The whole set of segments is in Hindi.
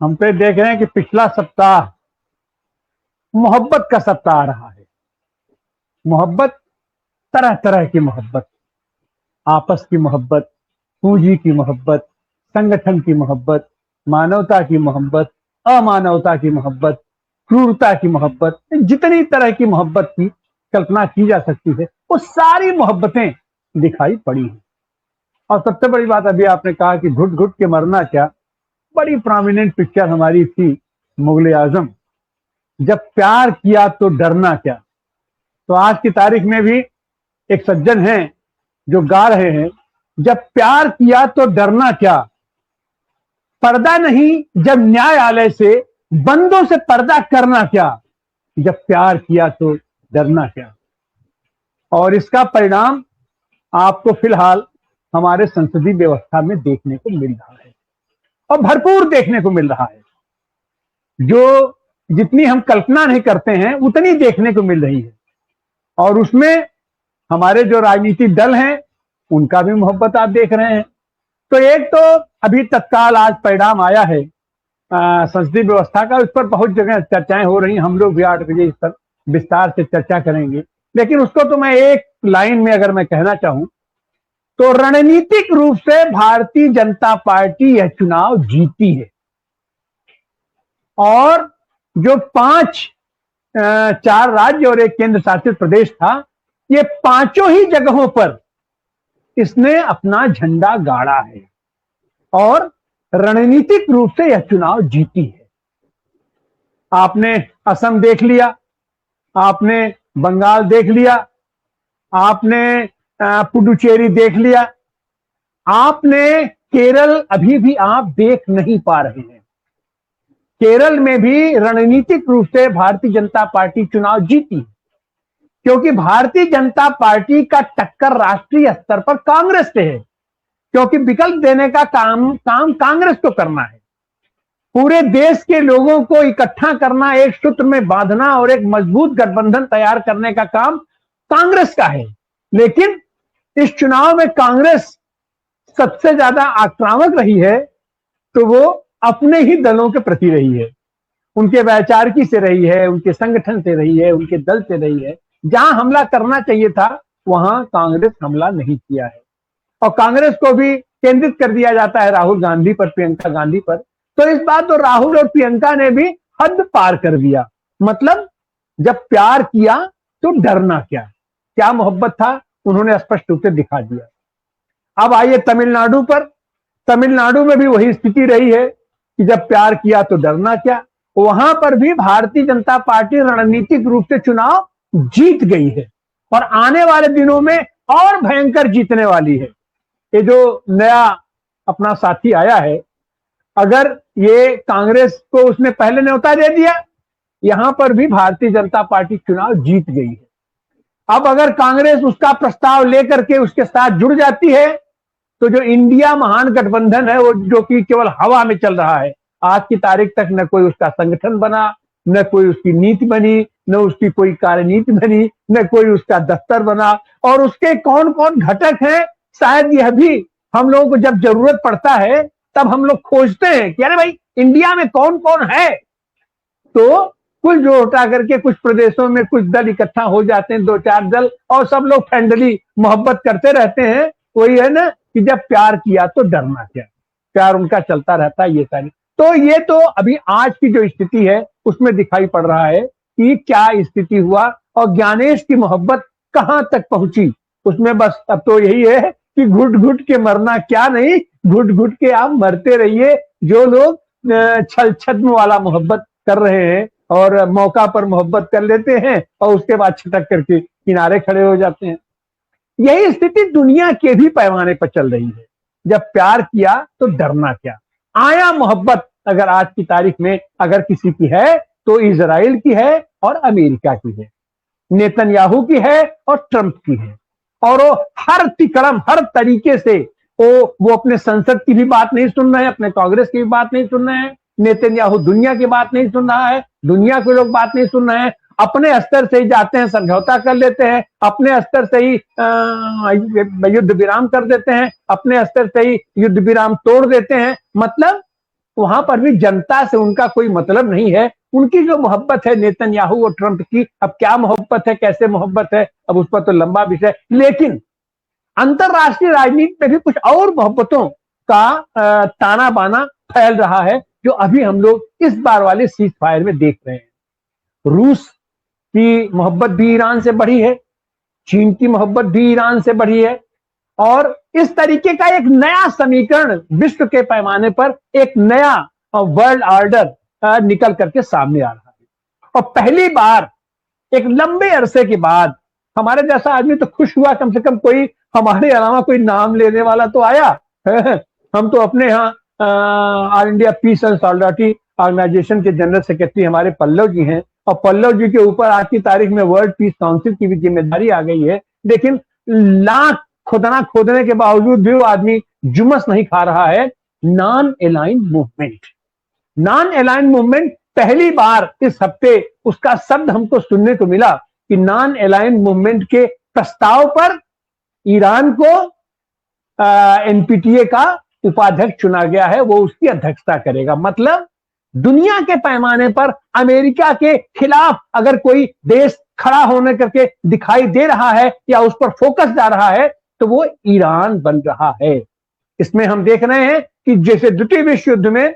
हम तो देख रहे हैं कि पिछला सप्ताह मोहब्बत का सप्ताह रहा है। मोहब्बत, तरह तरह की मोहब्बत, आपस की मोहब्बत, पूंजी की मोहब्बत, संगठन की मोहब्बत, मानवता की मोहब्बत, अमानवता की मोहब्बत, क्रूरता की मोहब्बत, जितनी तरह की मोहब्बत की कल्पना की जा सकती है वो सारी मोहब्बतें दिखाई पड़ी हैं। और सबसे बड़ी बात, अभी आपने कहा कि घुट घुट के मरना क्या, बड़ी प्रोमिनेंट पिक्चर हमारी थी मुगले आजम, जब प्यार किया तो डरना क्या। तो आज की तारीख में भी एक सज्जन हैं जो गा रहे हैं, जब प्यार किया तो डरना क्या, पर्दा नहीं जब न्यायालय से, बंदों से पर्दा करना क्या, जब प्यार किया तो डरना क्या। और इसका परिणाम आपको फिलहाल हमारे संसदीय व्यवस्था में देखने को मिल रहा है और भरपूर देखने को मिल रहा है। जो जितनी हम कल्पना नहीं करते हैं उतनी देखने को मिल रही है। और उसमें हमारे जो राजनीतिक दल हैं उनका भी मोहब्बत आप देख रहे हैं। तो एक तो अभी तत्काल आज परिणाम आया है संसदीय व्यवस्था का, उस पर बहुत जगह चर्चाएं हो रही हैं। हम लोग भी 8 बजे इस पर विस्तार से चर्चा करेंगे, लेकिन उसको तो मैं एक लाइन में अगर मैं कहना चाहूं तो रणनीतिक रूप से भारतीय जनता पार्टी यह चुनाव जीती है। और जो 4 राज्य और एक केंद्र शासित प्रदेश था, ये पांचों ही जगहों पर इसने अपना झंडा गाड़ा है और रणनीतिक रूप से यह चुनाव जीती है। आपने असम देख लिया, आपने बंगाल देख लिया, आपने पुडुचेरी देख लिया, आपने केरल अभी भी आप देख नहीं पा रहे हैं। केरल में भी रणनीतिक रूप से भारतीय जनता पार्टी चुनाव जीती, क्योंकि भारतीय जनता पार्टी का टक्कर राष्ट्रीय स्तर पर कांग्रेस से है, क्योंकि विकल्प देने का काम कांग्रेस को करना है। पूरे देश के लोगों को इकट्ठा करना, एक सूत्र में बांधना और एक मजबूत गठबंधन तैयार करने का काम कांग्रेस का है। लेकिन इस चुनाव में कांग्रेस सबसे ज्यादा आक्रामक रही है तो वो अपने ही दलों के प्रति रही है, उनके वैचारिकी से रही है, उनके संगठन से रही है, उनके दल से रही है। जहां हमला करना चाहिए था वहां कांग्रेस हमला नहीं किया है। और कांग्रेस को भी केंद्रित कर दिया जाता है राहुल गांधी पर, प्रियंका गांधी पर। तो इस बात तो राहुल और प्रियंका ने भी हद पार कर दिया। मतलब जब प्यार किया तो डरना क्या, क्या मोहब्बत था उन्होंने स्पष्ट रूप से दिखा दिया। अब आइए तमिलनाडु पर। तमिलनाडु में भी वही स्थिति रही है कि जब प्यार किया तो डरना क्या। वहां पर भी भारतीय जनता पार्टी रणनीतिक रूप से चुनाव जीत गई है और आने वाले दिनों में और भयंकर जीतने वाली है। ये जो नया अपना साथी आया है, अगर ये कांग्रेस को उसने पहले न्योता दे दिया, यहां पर भी भारतीय जनता पार्टी चुनाव जीत गई है। अब अगर कांग्रेस उसका प्रस्ताव लेकर के उसके साथ जुड़ जाती है तो जो इंडिया महान गठबंधन है वो, जो कि केवल हवा में चल रहा है, आज की तारीख तक न कोई उसका संगठन बना, न कोई उसकी नीति बनी, न उसकी कोई कार्यनीति बनी, न कोई उसका दफ्तर बना। और उसके कौन कौन घटक हैं, शायद यह भी हम लोगों को जब जरूरत पड़ता है तब हम लोग खोजते हैं कि अरे भाई इंडिया में कौन कौन है। तो कुल जो उठा करके कुछ प्रदेशों में कुछ दल इकट्ठा हो जाते हैं, 2-4 दल, और सब लोग फ्रेंडली मोहब्बत करते रहते हैं। वही है ना कि जब प्यार किया तो डरना क्या, प्यार उनका चलता रहता है। ये सारी तो ये तो अभी आज की जो स्थिति है उसमें दिखाई पड़ रहा है कि क्या स्थिति हुआ और ज्ञानेश की मोहब्बत कहां तक पहुंची। उसमें बस अब तो यही है कि घुट घुट के मरना क्या नहीं, घुट घुट के आप मरते रहिए। जो लोग छल छद्म वाला मोहब्बत कर रहे हैं और मौका पर मोहब्बत कर लेते हैं और उसके बाद छटक करके किनारे खड़े हो जाते हैं, यही स्थिति दुनिया के भी पैमाने पर चल रही है। जब प्यार किया तो डरना क्या। आया मोहब्बत अगर आज की तारीख में अगर किसी की है तो इजराइल की है और अमेरिका की है, नेतन्याहू की है और ट्रंप की है। और वो हर तिकड़म, हर तरीके से वो अपने संसद की भी बात नहीं सुन रहे हैं, अपने कांग्रेस की भी बात नहीं सुन रहे हैं। नेतन्याहू दुनिया की बात नहीं सुन रहा है, दुनिया के लोग बात नहीं सुन रहे हैं। अपने स्तर से ही जाते हैं, समझौता कर लेते हैं, अपने स्तर से ही युद्ध विराम कर देते हैं, अपने स्तर से ही युद्ध विराम तोड़ देते हैं। मतलब वहां पर भी जनता से उनका कोई मतलब नहीं है। उनकी जो मोहब्बत है नेतन्याहू और ट्रंप की, अब क्या मोहब्बत है, कैसे मोहब्बत है, अब उस पर तो लंबा विषय। लेकिन अंतरराष्ट्रीय राजनीति में भी कुछ और मोहब्बतों का ताना बाना फैल रहा है, जो अभी हम लोग इस बार वाले सीज फायर में देख रहे हैं। रूस की मोहब्बत भी ईरान से बढ़ी है, चीन की मोहब्बत भी ईरान से बढ़ी है, और इस तरीके का एक नया समीकरण विश्व के पैमाने पर, एक नया वर्ल्ड ऑर्डर निकल करके सामने आ रहा है। और पहली बार एक लंबे अरसे के बाद हमारे जैसा आदमी तो खुश हुआ, कम से कम कोई हमारे अलावा कोई नाम लेने वाला तो आया। हम तो अपने यहाँ all India peace and solidarity organisation के जनरल सेक्रेटरी हमारे पल्लव जी हैं, और पल्लव जी के ऊपर आज की तारीख में वर्ल्ड पीस काउंसिल की भी जिम्मेदारी आ गई है। लेकिन लाख खोदने के बावजूद भी वो आदमी जुमस नहीं खा रहा है। Non aligned movement, non aligned movement, पहली बार इस हफ्ते उसका शब्द हमको सुनने को मिला कि नॉन अलाइन्ड मूवमेंट के प्रस्ताव पर ईरान को एनपीटीए का उपाध्यक्ष चुना गया है, वो उसकी अध्यक्षता करेगा। मतलब दुनिया के पैमाने पर अमेरिका के खिलाफ अगर कोई देश खड़ा होने करके दिखाई दे रहा है या उस पर फोकस जा रहा है तो वो ईरान बन रहा है। इसमें हम देख रहे हैं कि जैसे द्वितीय विश्व युद्ध में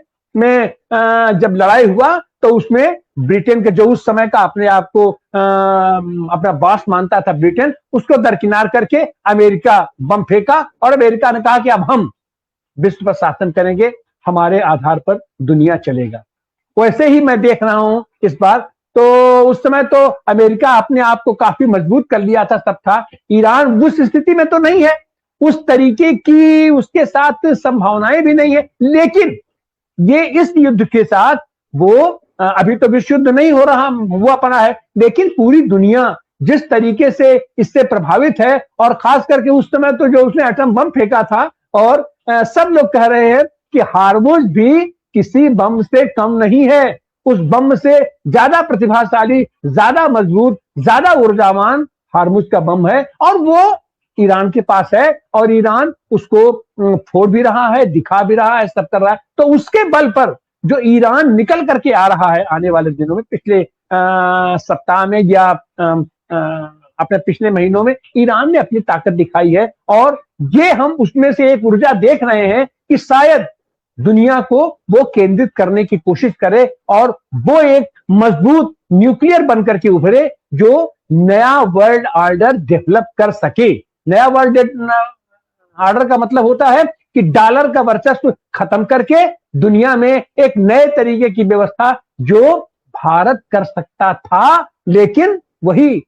जब लड़ाई हुआ तो उसमें ब्रिटेन के जो उस समय का अपने आप को अपना बॉस मानता था ब्रिटेन, उसको दरकिनार करके अमेरिका बम फेंका और अमेरिका ने कहा कि अब हम विश्व पर शासन करेंगे, हमारे आधार पर दुनिया चलेगा। वैसे ही मैं देख रहा हूं इस बार, तो उस समय तो अमेरिका अपने आप को काफी मजबूत कर लिया था, सब था। ईरान उस स्थिति में तो नहीं है, उस तरीके की उसके साथ संभावनाएं भी नहीं है। लेकिन ये इस युद्ध के साथ वो अभी तो विश्व युद्ध नहीं हो रहा हुआ पड़ा है, लेकिन पूरी दुनिया जिस तरीके से इससे प्रभावित है, और खास करके उस समय तो जो उसने एटम बम फेंका था, और सब लोग कह रहे हैं कि हार्मोज भी किसी बम से कम नहीं है, उस बम से ज्यादा प्रतिभाशाली, ज्यादा मजबूत, ज्यादा ऊर्जावान हार्मोज का बम है, और वो ईरान के पास है, और ईरान उसको फोड़ भी रहा है, दिखा भी रहा है, सब कर रहा है। तो उसके बल पर जो ईरान निकल करके आ रहा है आने वाले दिनों में, पिछले सप्ताह में या अपने पिछले महीनों में ईरान ने अपनी ताकत दिखाई है, और ये हम उसमें से एक ऊर्जा देख रहे हैं कि शायद दुनिया को वो केंद्रित करने की कोशिश करे, और वो एक मजबूत न्यूक्लियर बनकर के उभरे जो नया वर्ल्ड ऑर्डर डेवलप कर सके। नया वर्ल्ड ऑर्डर का मतलब होता है कि डॉलर का वर्चस्व खत्म करके दुनिया में एक नए तरीके की व्यवस्था जो भारत कर सकता था, लेकिन वही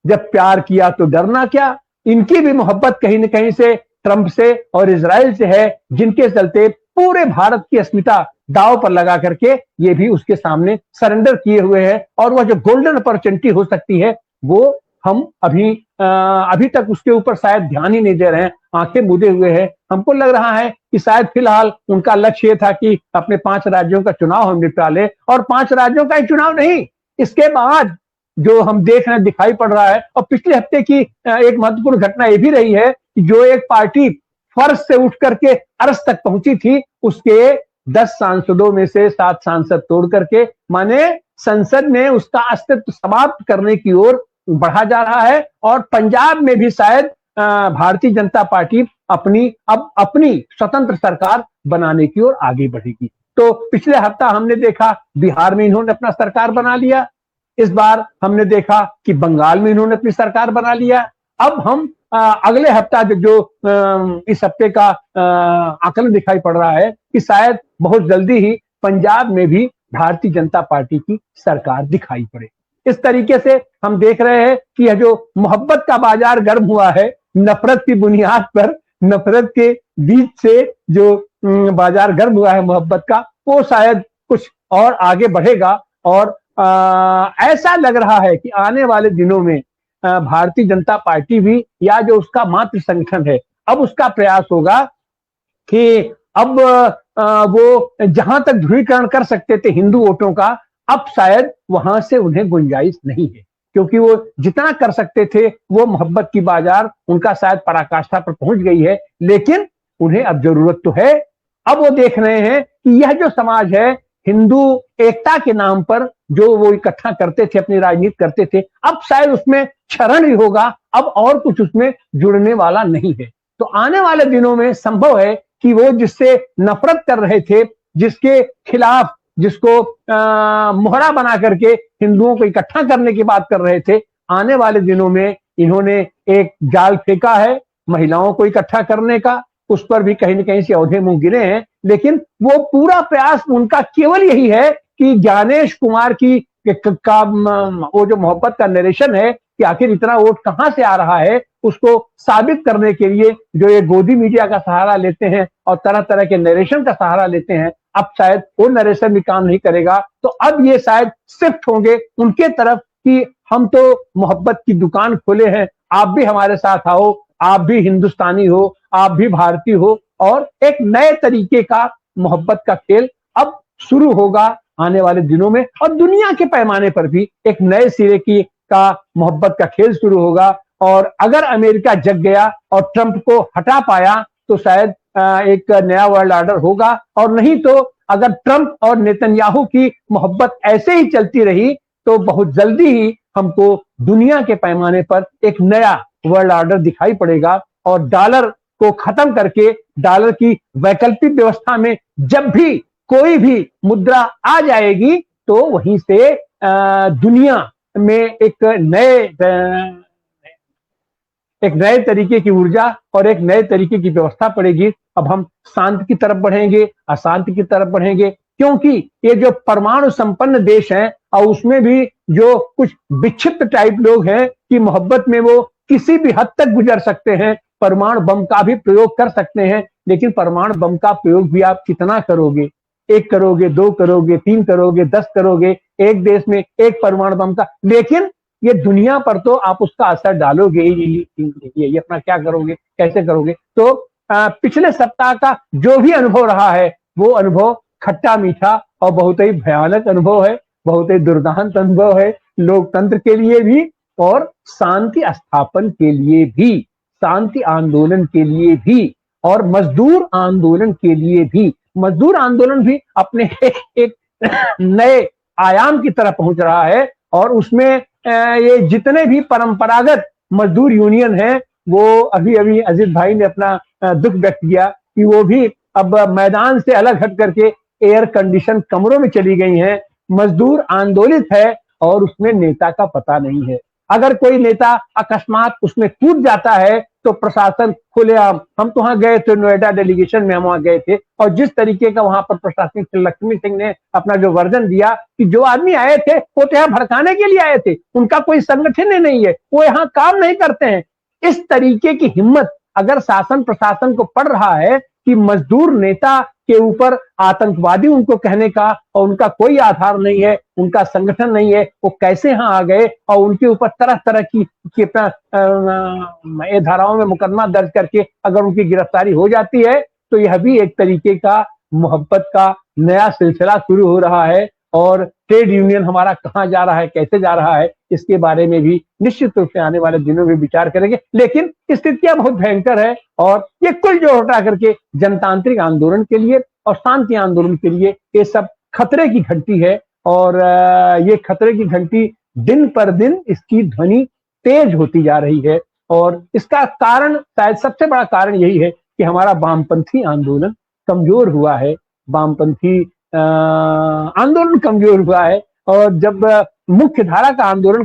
जब प्यार किया तो डरना क्या। इनकी भी मोहब्बत कहीं न कहीं से ट्रंप से और इजराइल से है, जिनके चलते पूरे भारत की अस्मिता दांव पर लगा करके ये भी उसके सामने सरेंडर किए हुए हैं, और वह जो गोल्डन अपॉर्चुनिटी हो सकती है वो हम अभी तक उसके ऊपर शायद ध्यान ही नहीं दे रहे हैं, आंखें मूंदे हुए हैं। हमको लग रहा है कि शायद फिलहाल उनका लक्ष्य ये था कि अपने 5 राज्यों का चुनाव हम निपटा ले, और 5 राज्यों का ही चुनाव नहीं, इसके बाद जो हम देख रहे हैं दिखाई पड़ रहा है। और पिछले हफ्ते की एक महत्वपूर्ण घटना ये भी रही है कि जो एक पार्टी फर्श से उठ करके अर्श तक पहुंची थी, उसके 10 सांसदों में से 7 सांसद तोड़ करके, माने संसद में उसका अस्तित्व समाप्त करने की ओर बढ़ा जा रहा है। और पंजाब में भी शायद भारतीय जनता पार्टी अपनी स्वतंत्र सरकार बनाने की ओर आगे बढ़ेगी। तो पिछले हफ्ता हमने देखा बिहार में इन्होंने अपना सरकार बना लिया, इस बार हमने देखा कि बंगाल में इन्होंने अपनी सरकार बना लिया। अब हम अगले हफ्ता जो इस हफ्ते का आकलन दिखाई पड़ रहा है कि शायद बहुत जल्दी ही पंजाब में भी भारतीय जनता पार्टी की सरकार दिखाई पड़े। इस तरीके से हम देख रहे हैं कि यह जो मोहब्बत का बाजार गर्म हुआ है, नफरत की बुनियाद पर, नफरत के बीच से जो बाजार गर्म हुआ है मोहब्बत का, वो शायद कुछ और आगे बढ़ेगा। और ऐसा लग रहा है कि आने वाले दिनों में भारतीय जनता पार्टी भी, या जो उसका मातृ संगठन है, अब उसका प्रयास होगा कि अब वो जहां तक ध्रुवीकरण कर सकते थे हिंदू वोटों का, अब शायद वहां से उन्हें गुंजाइश नहीं है, क्योंकि वो जितना कर सकते थे वो मोहब्बत की बाजार उनका शायद पराकाष्ठा पर पहुंच गई है। लेकिन उन्हें अब जरूरत तो है अब वो देख रहे हैं कि यह जो समाज है, हिंदू एकता के नाम पर जो वो इकट्ठा करते थे, अपनी राजनीति करते थे, अब शायद उसमें क्षरण ही होगा, अब और कुछ उसमें जुड़ने वाला नहीं है। तो आने वाले दिनों में संभव है कि वो जिससे नफरत कर रहे थे, जिसके खिलाफ, जिसको मोहरा बना करके हिंदुओं को इकट्ठा करने की बात कर रहे थे, आने वाले दिनों में इन्होंने एक जाल फेंका है महिलाओं को इकट्ठा करने का। उस पर भी कहीं न कहीं से औंधे मुंह गिरे हैं, लेकिन वो पूरा प्रयास उनका केवल यही है कि ज्ञानेश कुमार की वो जो मोहब्बत का नरेशन है कि आखिर इतना वोट कहां से आ रहा है, उसको साबित करने के लिए जो ये गोदी मीडिया का सहारा लेते हैं और तरह तरह के नरेशन का सहारा लेते हैं, अब शायद वो नरेशन भी काम नहीं करेगा। तो अब ये शायद शिफ्ट होंगे उनके तरफ कि हम तो मोहब्बत की दुकान खोले हैं, आप भी हमारे साथ आओ, आप भी हिंदुस्तानी हो, आप भी भारतीय हो, और एक नए तरीके का मोहब्बत का खेल अब शुरू होगा आने वाले दिनों में, और दुनिया के पैमाने पर भी एक नए सिरे की का मोहब्बत का खेल शुरू होगा। और अगर अमेरिका जग गया और ट्रंप को हटा पाया तो शायद एक नया वर्ल्ड ऑर्डर होगा, और नहीं तो अगर ट्रंप और नेतन्याहू की मोहब्बत ऐसे ही चलती रही तो बहुत जल्दी ही हमको दुनिया के पैमाने पर एक नया वर्ल्ड ऑर्डर दिखाई पड़ेगा, और डॉलर को खत्म करके डॉलर की वैकल्पिक व्यवस्था में जब भी कोई भी मुद्रा आ जाएगी तो वहीं से दुनिया में एक नए तरीके की ऊर्जा और एक नए तरीके की व्यवस्था पड़ेगी। अब हम शांति की तरफ बढ़ेंगे, अशांति की तरफ बढ़ेंगे, क्योंकि ये जो परमाणु संपन्न देश हैं और उसमें भी जो कुछ विक्षिप्त टाइप लोग हैं कि मोहब्बत में वो किसी भी हद तक गुजर सकते हैं, परमाणु बम का भी प्रयोग कर सकते हैं, लेकिन परमाणु बम का प्रयोग भी आप कितना करोगे? 1 करोगे, 2 करोगे, 3 करोगे, 10 करोगे, एक देश में एक परमाणु बम का, लेकिन ये दुनिया पर तो आप उसका असर डालोगे ये अपना क्या करोगे, कैसे करोगे? तो पिछले सप्ताह का जो भी अनुभव रहा है वो अनुभव खट्टा मीठा और बहुत ही भयानक अनुभव है, बहुत ही दुर्दांत अनुभव है, लोकतंत्र के लिए भी और शांति स्थापन के लिए भी, शांति आंदोलन के लिए भी, और मजदूर आंदोलन के लिए भी। मजदूर आंदोलन भी अपने एक नए आयाम की तरफ पहुंच रहा है, और उसमें ये जितने भी परंपरागत मजदूर यूनियन है वो अभी अभी अजीत भाई ने अपना दुख व्यक्त किया कि वो भी अब मैदान से अलग हट करके एयर कंडीशन कमरों में चली गई हैं। मजदूर आंदोलित है और उसमें नेता का पता नहीं है। अगर कोई नेता अकस्मात उसमें कूद जाता है तो प्रशासन खुलेआम, हम तो वहां गए थे, नोएडा डेलीगेशन में हम वहां गए थे, और जिस तरीके का वहां पर प्रशासनिक लक्ष्मी सिंह ने अपना जो वर्जन दिया कि जो आदमी आए थे वो तो यहाँ भड़काने के लिए आए थे, उनका कोई संगठन ही नहीं है, वो यहाँ काम नहीं करते हैं। इस तरीके की हिम्मत अगर शासन प्रशासन को पड़ रहा है कि मजदूर नेता के ऊपर आतंकवादी उनको कहने का, और उनका कोई आधार नहीं है, उनका संगठन नहीं है, वो कैसे यहाँ आ गए और उनके ऊपर तरह तरह की धाराओं में मुकदमा दर्ज करके अगर उनकी गिरफ्तारी हो जाती है तो यह भी एक तरीके का मोहब्बत का नया सिलसिला शुरू हो रहा है। और ट्रेड यूनियन हमारा कहाँ जा रहा है, कैसे जा रहा है, इसके बारे में भी निश्चित रूप से आने वाले दिनों में विचार करेंगे, लेकिन स्थितियां बहुत भयंकर है, और ये कुल जो हटा करके जनतांत्रिक आंदोलन के लिए और शांति आंदोलन के लिए ये सब खतरे की घंटी है। और ये खतरे की घंटी दिन पर दिन इसकी ध्वनि तेज होती जा रही है, और इसका कारण शायद सबसे बड़ा कारण यही है कि हमारा वामपंथी आंदोलन कमजोर हुआ है, वामपंथी आंदोलन कमजोर हुआ है। और जब मुख्य धारा का आंदोलन